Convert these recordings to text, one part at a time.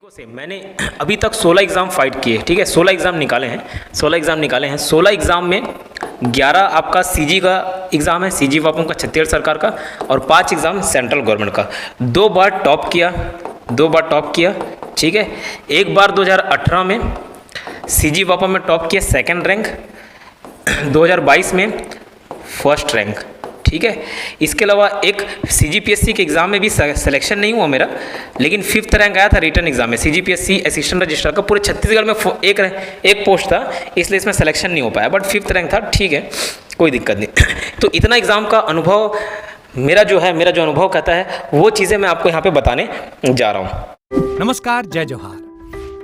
तरीकों से मैंने अभी तक 16 एग्ज़ाम फाइट किए, ठीक है। 16 एग्ज़ाम निकाले हैं, 16 एग्ज़ाम निकाले हैं। 16 एग्ज़ाम में 11 आपका सीजी का एग्ज़ाम है, सीजी वापम का छत्तीसगढ़ सरकार का, और 5 एग्ज़ाम सेंट्रल गवर्नमेंट का। 2 बार टॉप किया, 2 बार टॉप किया, ठीक है। एक बार 2018 में सीजी वापम में टॉप किया, सेकंड रैंक। 2022 में फर्स्ट रैंक, ठीक है। इसके अलावा एक सीजीपीएससी के एग्ज़ाम में भी सिलेक्शन नहीं हुआ मेरा, लेकिन 5th रैंक आया था रिटर्न एग्ज़ाम में। सीजीपीएससी असिस्टेंट रजिस्ट्रार का पूरे छत्तीसगढ़ में एक पोस्ट था, इसलिए इसमें सिलेक्शन नहीं हो पाया, बट 5th रैंक था, ठीक है, कोई दिक्कत नहीं। तो इतना एग्ज़ाम का अनुभव मेरा जो अनुभव कहता है, वो चीज़ें मैं आपको यहाँ पे बताने जा रहा हूँ। नमस्कार, जय जोहार।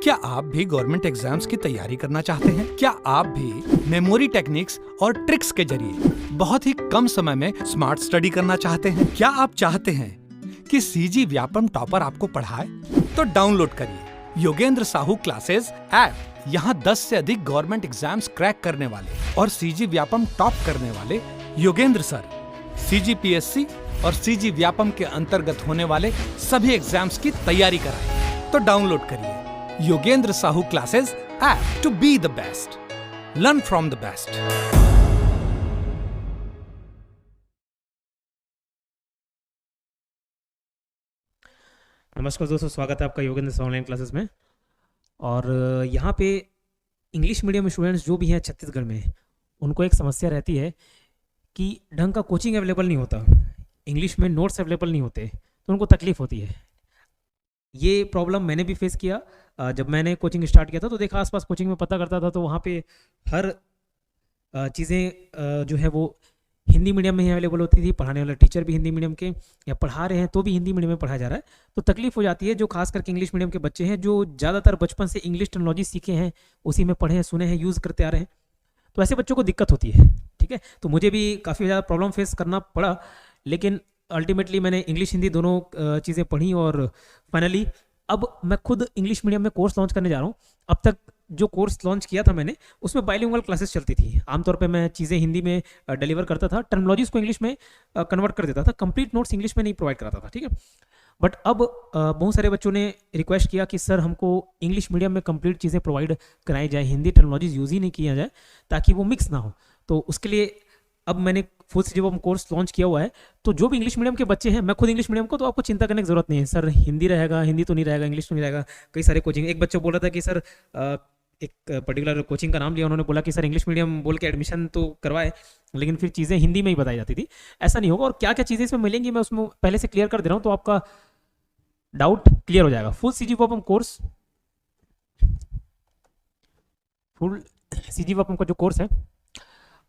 क्या आप भी गवर्नमेंट एग्जाम्स की तैयारी करना चाहते हैं? क्या आप भी मेमोरी टेक्निक्स और ट्रिक्स के जरिए बहुत ही कम समय में स्मार्ट स्टडी करना चाहते हैं? क्या आप चाहते हैं कि सीजी व्यापम टॉपर आपको पढ़ाए? तो डाउनलोड करिए योगेंद्र साहू क्लासेस ऐप। यहाँ 10 से अधिक गवर्नमेंट एग्जाम्स क्रैक करने वाले और सीजी व्यापम टॉप करने वाले योगेंद्र सर सीजीपीएससी और सीजी व्यापम के अंतर्गत होने वाले सभी एग्जाम्स की तैयारी कराए। तो डाउनलोड करिए Yogendra Sahu classes app to be the best, learn from the best. नमस्कार दोस्तों, स्वागत है आपका योगेंद्र साहू ऑनलाइन क्लासेस में। और यहाँ पे इंग्लिश मीडियम स्टूडेंट्स जो भी हैं छत्तीसगढ़ में, उनको एक समस्या रहती है कि ढंग का कोचिंग अवेलेबल नहीं होता, इंग्लिश में नोट्स अवेलेबल नहीं होते, तो उनको तकलीफ होती है। ये प्रॉब्लम मैंने भी फेस किया। जब मैंने कोचिंग स्टार्ट किया था तो देखा आसपास कोचिंग में पता करता था, तो वहाँ पे हर चीज़ें जो है वो हिंदी मीडियम में ही अवेलेबल होती थी। पढ़ाने वाले टीचर भी हिंदी मीडियम के, या पढ़ा रहे हैं तो भी हिंदी मीडियम में पढ़ाया जा रहा है। तो तकलीफ हो जाती है जो खास करके इंग्लिश मीडियम के बच्चे हैं, जो ज़्यादातर बचपन से इंग्लिश टेक्नोलॉजी सीखे हैं, उसी में पढ़े हैं, सुने हैं, यूज़ करते आ रहे हैं। तो ऐसे बच्चों को दिक्कत होती है, ठीक है। तो मुझे भी काफ़ी ज़्यादा प्रॉब्लम फेस करना पड़ा, लेकिन अल्टीमेटली मैंने इंग्लिश हिंदी दोनों चीज़ें पढ़ी, और फाइनली अब मैं खुद इंग्लिश मीडियम में कोर्स लॉन्च करने जा रहा हूँ। अब तक जो कोर्स लॉन्च किया था मैंने, उसमें बाइलिंगुअल क्लासेस चलती थी। आमतौर पे मैं चीज़ें हिंदी में डिलीवर करता था, टर्मिनोलॉजीज को इंग्लिश में कन्वर्ट कर देता था, कंप्लीट नोट्स इंग्लिश में नहीं प्रोवाइड कराता था, ठीक है। बट अब बहुत सारे बच्चों ने रिक्वेस्ट किया कि सर हमको इंग्लिश मीडियम में कंप्लीट चीज़ें प्रोवाइड कराई जाए, हिंदी टर्मिनोलॉजीज यूज़ ही नहीं किया जाए, ताकि वो मिक्स ना हो। तो उसके लिए अब मैंने फुल सीजी कोर्स लॉन्च किया हुआ है। तो जो भी इंग्लिश मीडियम के बच्चे हैं, मैं खुद इंग्लिश मीडियम को, तो आपको चिंता करने की जरूरत नहीं है, सर हिंदी रहेगा, हिंदी तो नहीं रहेगा, इंग्लिश तो नहीं रहेगा। कई सारे कोचिंग, एक बच्चा बोल रहा था कि सर एक पर्टिकुलर कोचिंग का नाम लिया, उन्होंने बोला कि सर इंग्लिश मीडियम बोल के एडमिशन तो करवाए, लेकिन फिर चीज़ें हिंदी में ही बताई जाती थी। ऐसा नहीं होगा, और क्या क्या चीज़ें इसमें मिलेंगी मैं उसमें पहले से क्लियर कर दे रहा हूँ, तो आपका डाउट क्लियर हो जाएगा। Full CG course, full CG का जो कोर्स है,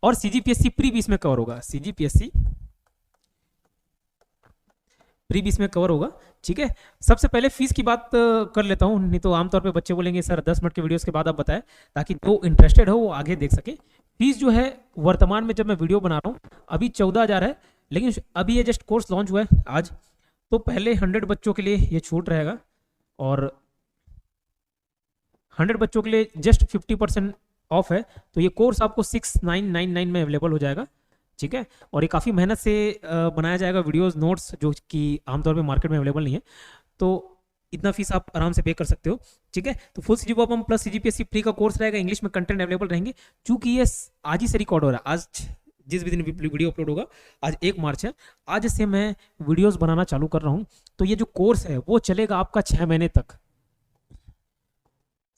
और सीजीपीएससी प्री भी इसमें कवर होगा, सीजीपीएससी प्री भी इसमें कवर होगा, ठीक है। सबसे पहले फीस की बात कर लेता हूँ, नहीं तो आमतौर पे बच्चे बोलेंगे सर 10 मिनट के वीडियोस के बाद आप बताएं, ताकि जो इंटरेस्टेड हो वो आगे देख सके। फीस जो है वर्तमान में, जब मैं वीडियो बना रहा हूँ, अभी 14,000 है, लेकिन अभी ये जस्ट कोर्स लॉन्च हुआ है आज, तो पहले 100 बच्चों के लिए ये छूट रहेगा, और 100 बच्चों के लिए जस्ट 50% ऑफ है। तो ये कोर्स आपको 6999 में अवेलेबल हो जाएगा, ठीक है। और ये काफ़ी मेहनत से बनाया जाएगा, वीडियोस, नोट्स, जो कि आमतौर पे मार्केट में अवेलेबल नहीं है। तो इतना फीस आप आराम से पे कर सकते हो, ठीक है। तो full CG plus CGPSC pre का कोर्स रहेगा, इंग्लिश में कंटेंट अवेलेबल रहेंगे। चूंकि ये आज ही से रिकॉर्ड हो रहा है, आज जिस भी दिन वीडियो अपलोड होगा, आज 1 मार्च है, आज से मैं वीडियोज़ बनाना चालू कर रहा हूँ। तो ये जो कोर्स है वो चलेगा आपका 6 महीने तक।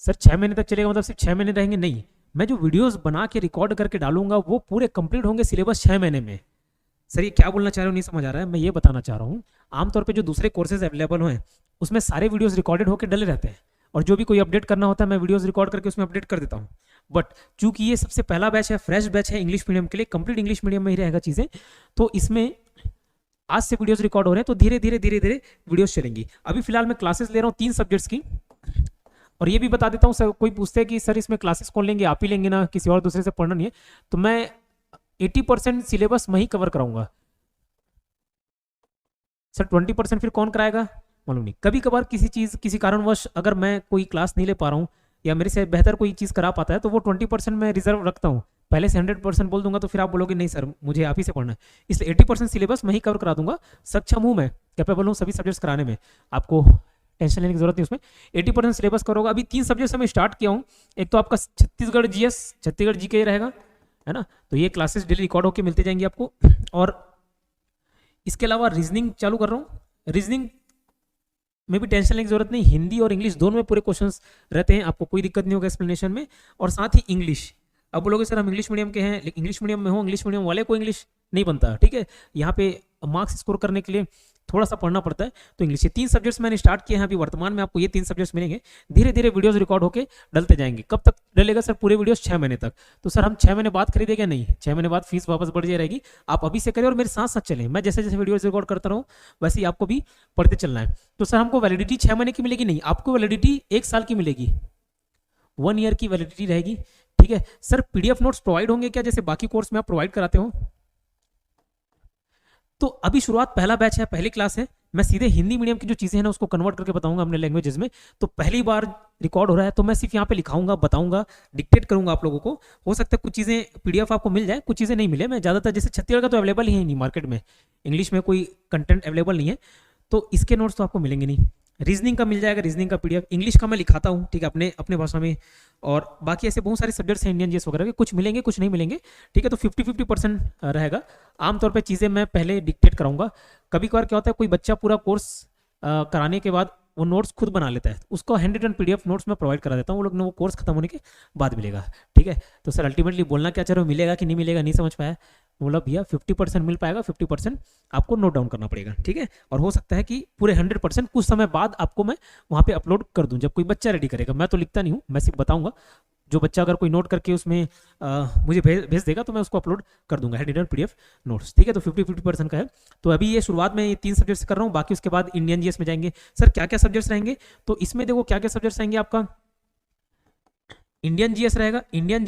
सर 6 महीने तक चलेगा मतलब सिर्फ 6 महीने रहेंगे? नहीं, मैं जो वीडियोस बना के रिकॉर्ड करके डालूंगा वो पूरे कंप्लीट होंगे सिलेबस 6 महीने में। सर ये क्या बोलना चाह रहे हो, नहीं समझ आ रहा है। मैं ये बताना चाह रहा हूँ, आमतौर पे जो दूसरे कोर्सेज अवेलेबल हैं उसमें सारे वीडियोस रिकॉर्डेड होकर डले रहते हैं, और जो भी कोई अपडेट करना होता है मैं वीडियोस रिकॉर्ड करके उसमें अपडेट कर देता हूँ। बट चूंकि ये सबसे पहला बैच है, फ्रेश बैच है इंग्लिश मीडियम के लिए, कंप्लीट इंग्लिश मीडियम में ही रहेगा चीज़ें, तो इसमें आज से वीडियोस रिकॉर्ड हो रहे हैं, तो धीरे धीरे धीरे धीरे वीडियोस चलेंगी। अभी फिलहाल मैं क्लासेस ले रहा हूँ 3 सब्जेक्ट्स की, और ये भी बता देता हूँ, सर कोई पूछते हैं कि सर इसमें क्लासेस कौन लेंगे, आप ही लेंगे ना, किसी और दूसरे से पढ़ना नहीं है, तो मैं 80% सिलेबस मैं ही कवर कराऊंगा। सर 20% फिर कौन कराएगा मालूम नहीं। कभी कभार किसी कारणवश अगर मैं कोई क्लास नहीं ले पा रहा हूँ, या मेरे से बेहतर कोई चीज़ करा पाता है, तो वो 20% मैं रिजर्व रखता हूँ। पहले से 100% बोल दूंगा तो फिर आप बोलोगे नहीं सर मुझे आप ही से पढ़ना है, इसलिए 80% सिलेबस मैं ही कवर करा दूंगा। सक्षम हूँ मैं, कैपेबल हूँ सभी सब्जेक्ट्स कराने में। आपको टेंशन लेने की जरूरत नहीं उसमें। 80% सिलेबस कवर होगा। अभी 3 सब्जेक्ट मैं स्टार्ट किया हूँ। एक तो आपका छत्तीसगढ़ जीएस, छत्तीसगढ़ जीके रहेगा, है ना, तो ये क्लासेस डेली रिकॉर्ड होकर मिलते जाएंगे आपको। और इसके अलावा रीजनिंग चालू कर रहा हूँ। रीजनिंग में भी टेंशन लेने की जरूरत नहीं, हिंदी और इंग्लिश दोनों में पूरे क्वेश्चंस रहते हैं, आपको कोई दिक्कत नहीं होगा एक्सप्लेनेशन में। और साथ ही इंग्लिश, अब बोलोगे सर हम इंग्लिश मीडियम के हैं, लेकिन इंग्लिश मीडियम में हो, इंग्लिश मीडियम वाले को इंग्लिश नहीं बनता, ठीक है, यहाँ पे मार्क्स स्कोर करने के लिए थोड़ा सा पढ़ना पड़ता है। तो इंग्लिश, ये 3 सब्जेक्ट्स मैंने स्टार्ट किए हैं, अभी वर्तमान में आपको ये 3 सब्जेक्ट्स मिलेंगे। धीरे धीरे वीडियोस रिकॉर्ड होकर डलते जाएंगे। कब तक डलेगा सर? पूरे वीडियोस 6 महीने तक। तो सर हम 6 महीने बाद खरीदेंगे? नहीं, 6 महीने बाद फीस वापस बढ़ जाएगी। आप अभी से करें और मेरे साथ साथ चलें, मैं जैसे जैसे वीडियोस रिकॉर्ड करता रहूँ वैसे ही आपको भी पढ़ते चलना है। तो सर हमको वैलिडिटी 6 महीने की मिलेगी? नहीं, आपको वैलिडिटी 1 साल की मिलेगी, 1 ईयर की वैलिडिटी रहेगी, ठीक है। सर पीडीएफ नोट्स प्रोवाइड होंगे क्या, जैसे बाकी कोर्स में आप प्रोवाइड कराते हो? तो अभी शुरुआत, पहला बैच है, पहली क्लास है, मैं सीधे हिंदी मीडियम की जो चीजें हैं ना उसको कन्वर्ट करके बताऊंगा अपने लैंग्वेजेस में। तो पहली बार रिकॉर्ड हो रहा है तो मैं सिर्फ यहाँ पे लिखाऊंगा, बताऊंगा, डिक्टेट करूंगा आप लोगों को। हो सकता है कुछ चीजें पीडीएफ आपको मिल जाए, कुछ चीजें नहीं मिले। मैं ज्यादातर, जैसे छत्तीसगढ़ का तो अवेलेबल ही नहीं मार्केट में, इंग्लिश में कोई कंटेंट अवेलेबल नहीं है, तो इसके नोट्स तो आपको मिलेंगे नहीं। रीजनिंग का मिल जाएगा, रीजनिंग का पीडीएफ, इंग्लिश का मैं लिखाता हूँ, ठीक है, अपने अपने भाषा में। और बाकी ऐसे बहुत सारे सब्जेक्ट्स हैं इंडियन जीएस वगैरह के, कुछ मिलेंगे कुछ नहीं मिलेंगे, ठीक है। तो 50-50% रहेगा। आमतौर पे चीज़ें मैं पहले डिक्टेट कराऊंगा। कभी कभार क्या होता है, कोई बच्चा पूरा कोर्स कराने के बाद वो नोट्स खुद बना लेता है, उसको हैंड रिटन पीडीएफ नोट्स में प्रोवाइड करा देता हूँ, वो लोग ने वो कोर्स खत्म होने के बाद मिलेगा, ठीक है। तो सर अल्टीमेटली बोलना क्या चाह रहे हो, मिलेगा कि नहीं मिलेगा नहीं समझ पाया, बोला भैया 50% मिल पाएगा, 50% आपको नोट डाउन करना पड़ेगा, ठीक है। और हो सकता है कि पूरे 100% कुछ समय बाद आपको मैं वहाँ पे अपलोड कर दूँ, जब कोई बच्चा रेडी करेगा। मैं तो लिखता नहीं हूँ, मैं सिर्फ बताऊँगा। जो बच्चा अगर कोई नोट करके उसमें मुझे भेज देगा तो मैं उसको अपलोड कर दूंगा, हैंड रिटन पीडीएफ नोट्स, ठीक है। तो 50-50% का है। तो अभी ये शुरुआत में ये 3 सब्जेक्ट्स कर रहा हूँ, बाकी उसके बाद इंडियन जीएस में जाएंगे। सर क्या क्या सब्जेक्ट्स रहेंगे? तो इसमें देखो क्या क्या सब्जेक्ट्स रहेंगे आपका। इंडियन जीएस रहेगा, इंडियन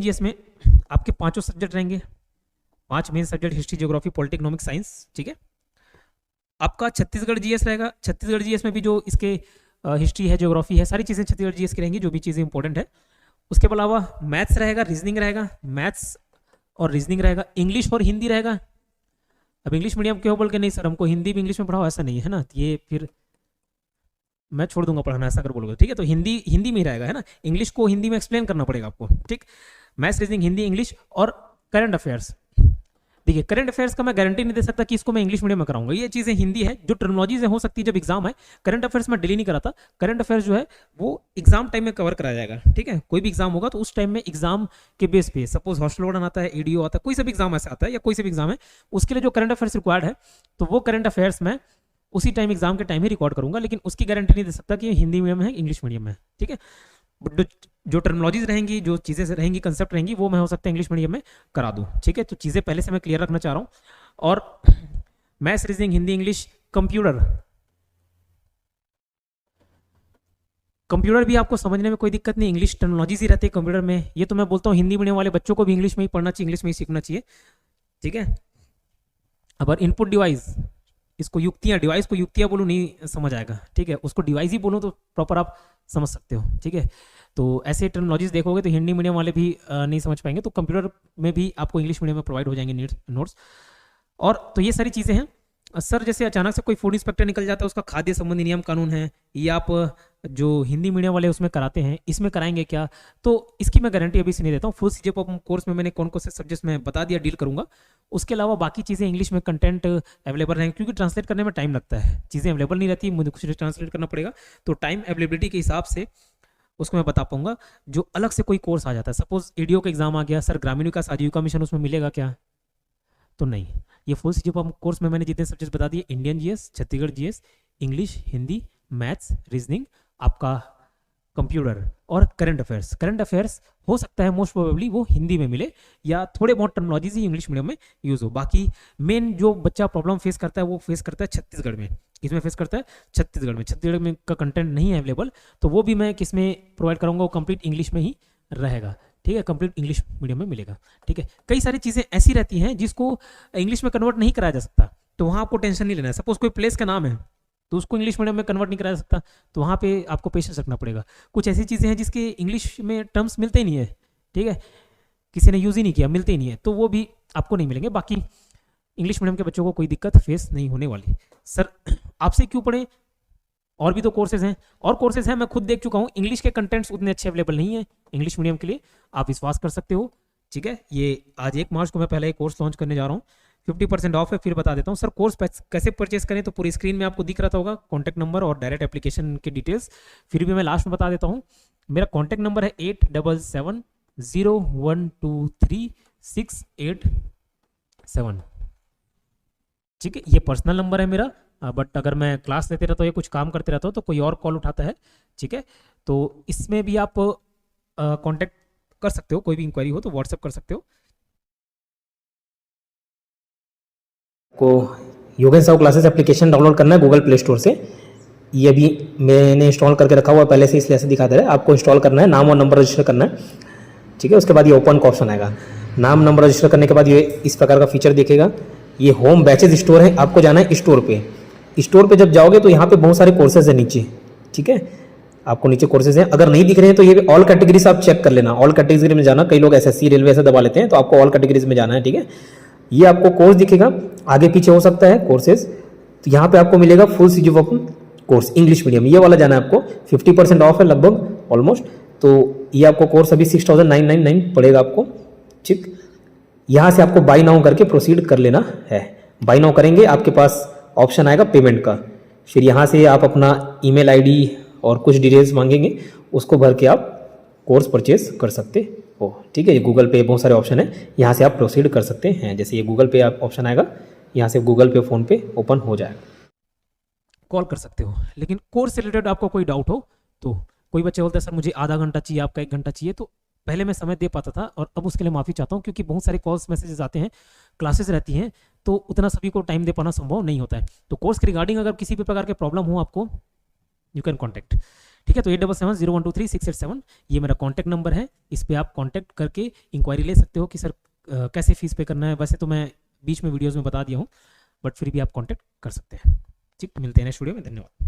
जीएस में आपके 5 सब्जेक्ट रहेंगे, 5 main subject, history, geography, politics, economics, science, ठीक है। आपका छत्तीसगढ़ जीएस रहेगा, छत्तीसगढ़ जीएस में भी जो इसके हिस्ट्री है, ज्योग्राफी है, सारी चीज़ें छत्तीसगढ़ जीएस की रहेंगी, जो भी चीज़ें इंपॉर्टेंट है। उसके अलावा मैथ्स रहेगा, रीजनिंग रहेगा, मैथ्स और रीजनिंग रहेगा, इंग्लिश और हिंदी रहेगा। अब इंग्लिश मीडियम क्यों बोल के नहीं सर हमको हिंदी भी इंग्लिश में पढ़ाओ, ऐसा नहीं है ना, ये फिर मैं छोड़ दूंगा पढ़ाना, ऐसा अगर बोलोगे, ठीक है। तो हिंदी में ही रहेगा, है ना, इंग्लिश को हिंदी में एक्सप्लेन करना पड़ेगा आपको, ठीक। मैथ्स, रीजनिंग, हिंदी, इंग्लिश और करंट अफेयर्स। देखिए करंट अफेयर्स का मैं गारंटी नहीं दे सकता कि इसको मैं इंग्लिश मीडियम में कराऊंगा, ये चीज़ें हिंदी है, जो टर्मिनोलॉजीज हो सकती है जब एग्जाम है। करंट अफेयर्स में डेली नहीं कराता, करंट अफेयर्स जो है वो एग्जाम टाइम में कवर कराया जाएगा, ठीक है। कोई भी एग्जाम होगा तो उस टाइम में एग्जाम के बेस पे, सपोज हॉस्टल वार्डन आता है, ईडीओ आता है, कोई सा भी एग्जाम ऐसा आता है या कोई सा भी एग्जाम है, उसके लिए जो करंट अफेयर्स रिक्वायर्ड है, तो वो करंट अफेयर्स में उसी टाइम एग्जाम के टाइम ही रिकॉर्ड करूंगा, लेकिन उसकी गारंटी नहीं दे सकता कि ये हिंदी मीडियम है इंग्लिश मीडियम है, ठीक है। जो टर्मिनोलॉजीज रहेंगी, जो चीज़ें रहेंगी, कंसेप्ट रहेंगी, वो मैं हो सकता है इंग्लिश मीडियम में करा दूँ, ठीक है। तो चीज़ें पहले से मैं क्लियर रखना चाह रहा हूँ। और maths, reasoning, Hindi, English, computer भी आपको समझने में कोई दिक्कत नहीं, इंग्लिश टर्मिनोलॉजीज ही रहती है कंप्यूटर में। ये तो मैं बोलता हूँ हिंदी मीडियम वाले बच्चों को भी इंग्लिश में ही पढ़ना चाहिए, इंग्लिश में ही सीखना चाहिए, ठीक है। अब इनपुट डिवाइस, इसको युक्तियाँ, डिवाइस को युक्तियाँ बोलूँ नहीं समझ आएगा, ठीक है, उसको डिवाइस ही बोलूँ तो प्रॉपर आप समझ सकते हो, ठीक है। तो ऐसे टर्मिनोलॉजीज देखोगे तो हिंदी मीडियम वाले भी नहीं समझ पाएंगे, तो कंप्यूटर में भी आपको इंग्लिश मीडियम में प्रोवाइड हो जाएंगे नोट्स। और तो ये सारी चीज़ें हैं। सर जैसे अचानक से कोई फूड इंस्पेक्टर निकल जाता है, उसका खाद्य संबंधी नियम कानून है, ये आप जो हिंदी मीडियम वाले उसमें कराते हैं, इसमें कराएंगे क्या? तो इसकी मैं गारंटी अभी से नहीं देता हूँ। फुल सीजेपॉप कोर्स में मैंने कौन कौन से सब्जेक्ट्स में बता दिया, डील करूंगा। उसके अलावा बाकी चीज़ें इंग्लिश में कंटेंट अवेलेबल रहेंगे, क्योंकि ट्रांसलेट करने में टाइम लगता है, चीज़ें अवेलेबल नहीं रहती, मुझे कुछ ट्रांसलेट करना पड़ेगा, तो टाइम अवेलेबिलिटी के हिसाब से उसको मैं बता पाऊंगा। जो अलग से कोई कोर्स आ जाता है, सपोज ईडीओ का एग्जाम आ गया, सर ग्रामीण विकास आजीविका मिशन, उसमें मिलेगा क्या? तो नहीं। ये फुल सीजीपीएफ कोर्स में मैंने जितने सब्जेक्ट बता दिए, Indian GS, Chhattisgarh GS, English, Hindi, maths, reasoning, आपका कंप्यूटर और करंट अफेयर्स। करंट अफेयर्स हो सकता है मोस्ट प्रोबेबली वो हिंदी में मिले, या थोड़े बहुत टर्मिनोलॉजीज ही इंग्लिश मीडियम में यूज हो। बाकी मेन जो बच्चा प्रॉब्लम फेस करता है वो फेस करता है छत्तीसगढ़ में। किसमें फेस करता है? छत्तीसगढ़ में। छत्तीसगढ़ में का कंटेंट नहीं है अवेलेबल, तो वो भी मैं किस में प्रोवाइड करूँगा, वो कंप्लीट इंग्लिश में ही रहेगा, ठीक है, कंप्लीट इंग्लिश मीडियम में मिलेगा, ठीक है। कई सारी चीज़ें ऐसी रहती हैं जिसको इंग्लिश में कन्वर्ट नहीं कराया जा सकता, तो वहाँ आपको टेंशन नहीं लेना है। सपोज कोई प्लेस का नाम है तो उसको इंग्लिश मीडियम में कन्वर्ट नहीं कराया जा सकता, तो वहाँ पे आपको पेशेंस रखना पड़ेगा। कुछ ऐसी चीज़ें हैं जिसके इंग्लिश में टर्म्स मिलते ही नहीं है, ठीक है, किसी ने यूज़ ही नहीं किया, मिलते ही नहीं है, तो वो भी आपको नहीं मिलेंगे। बाकी इंग्लिश मीडियम के बच्चों को कोई दिक्कत फेस नहीं होने वाली। सर आपसे क्यों पढ़े, और भी तो कोर्सेज हैं, और कोर्सेज हैं, मैं खुद देख चुका हूँ। इंग्लिश के कंटेंट्स उतने अच्छे अवेलेबल नहीं है इंग्लिश मीडियम के लिए, आप विश्वास कर सकते हो। ठीक है, ये आज 1 मार्च को मैं पहले एक कोर्स लॉन्च करने जा रहा हूँ, 50% ऑफ है। फिर बता देता हूँ सर कोर्स कैसे परचेस करें, तो पूरी स्क्रीन में आपको दिख रहा होगा कॉन्टैक्ट नंबर और डायरेक्ट एप्लीकेशन की डिटेल्स। फिर भी मैं लास्ट में बता देता हूँ, मेरा कॉन्टैक्ट नंबर है 8770123687। ठीक है, ये पर्सनल नंबर है मेरा, बट अगर मैं क्लास लेते रहता हूँ या कुछ काम करते रहता हूँ तो कोई और कॉल उठाता है। ठीक है, तो इसमें भी आप कांटेक्ट कर सकते हो, कोई भी इंक्वायरी हो तो व्हाट्सएप कर सकते हो। को Yogesh Sahu classes application download करना है गूगल प्ले स्टोर से। ये अभी मैंने इंस्टॉल करके रखा हुआ है पहले से, इसलिए ऐसे दिखा दे रहा है। आपको इंस्टॉल करना है, नाम और नंबर रजिस्टर करना है। ठीक है, उसके बाद ये ओपन का ऑप्शन आएगा। नाम नंबर रजिस्टर करने के बाद ये इस प्रकार का फीचर दिखेगा। ये होम बैचेज स्टोर है, आपको जाना है स्टोर पे। स्टोर पे जब जाओगे तो यहाँ पे बहुत सारे कोर्सेज है नीचे। ठीक है, आपको नीचे कोर्सेज हैं, अगर नहीं दिख रहे हैं तो ये ऑल कैटेगरीज आप चेक कर लेना। ऑल कैटेगरी में जाना, कई लोग एसएससी रेलवे ऐसे दबा लेते हैं, तो आपको ऑल कैटेगरीज में जाना है। ठीक है, ये आपको कोर्स दिखेगा, आगे पीछे हो सकता है कोर्सेज। तो यहाँ पे आपको मिलेगा full series of course English medium, ये वाला जाना है आपको। 50% ऑफ है लगभग ऑलमोस्ट। तो ये आपको कोर्स अभी 6999 पड़ेगा आपको। ठीक, यहाँ से आपको बाई नाउ करके प्रोसीड कर लेना है। बाई नाउ करेंगे, आपके पास ऑप्शन आएगा पेमेंट का। फिर यहाँ से आप अपना ईमेल आईडी और कुछ डिटेल्स मांगेंगे, उसको भर के आप कोर्स परचेज कर सकते हो। ठीक है, ये गूगल पे बहुत सारे ऑप्शन है, यहाँ से आप प्रोसीड कर सकते हैं। जैसे ये गूगल पे आप ऑप्शन आएगा, यहाँ से गूगल पे फ़ोन पे ओपन हो जाएगा, कॉल कर सकते हो। लेकिन कोर्स से रिलेटेड आपको कोई डाउट हो तो, कोई बच्चे बोलते हैं सर मुझे आधा घंटा चाहिए, आपका 1 घंटा चाहिए, तो पहले मैं समय दे पाता था और अब उसके लिए माफ़ी चाहता हूँ, क्योंकि बहुत सारे कॉल्स मैसेजेस आते हैं, क्लासेस रहती हैं, तो उतना सभी को टाइम दे पाना संभव नहीं होता है। तो कोर्स के रिगार्डिंग अगर किसी भी प्रकार के प्रॉब्लम हो आपको, यू कैन कॉन्टैक्ट। ठीक है, तो 8770123687 ये मेरा कॉन्टैक्ट नंबर है। इस पर आप कॉन्टैक्ट करके इंक्वायरी ले सकते हो कि सर कैसे फीस पे करना है। वैसे तो मैं बीच में वीडियोज़ में बता दिया हूँ, बट फिर भी आप कॉन्टैक्ट कर सकते हैं। ठीक, मिलते हैं नेक्स्ट वीडियो में, धन्यवाद।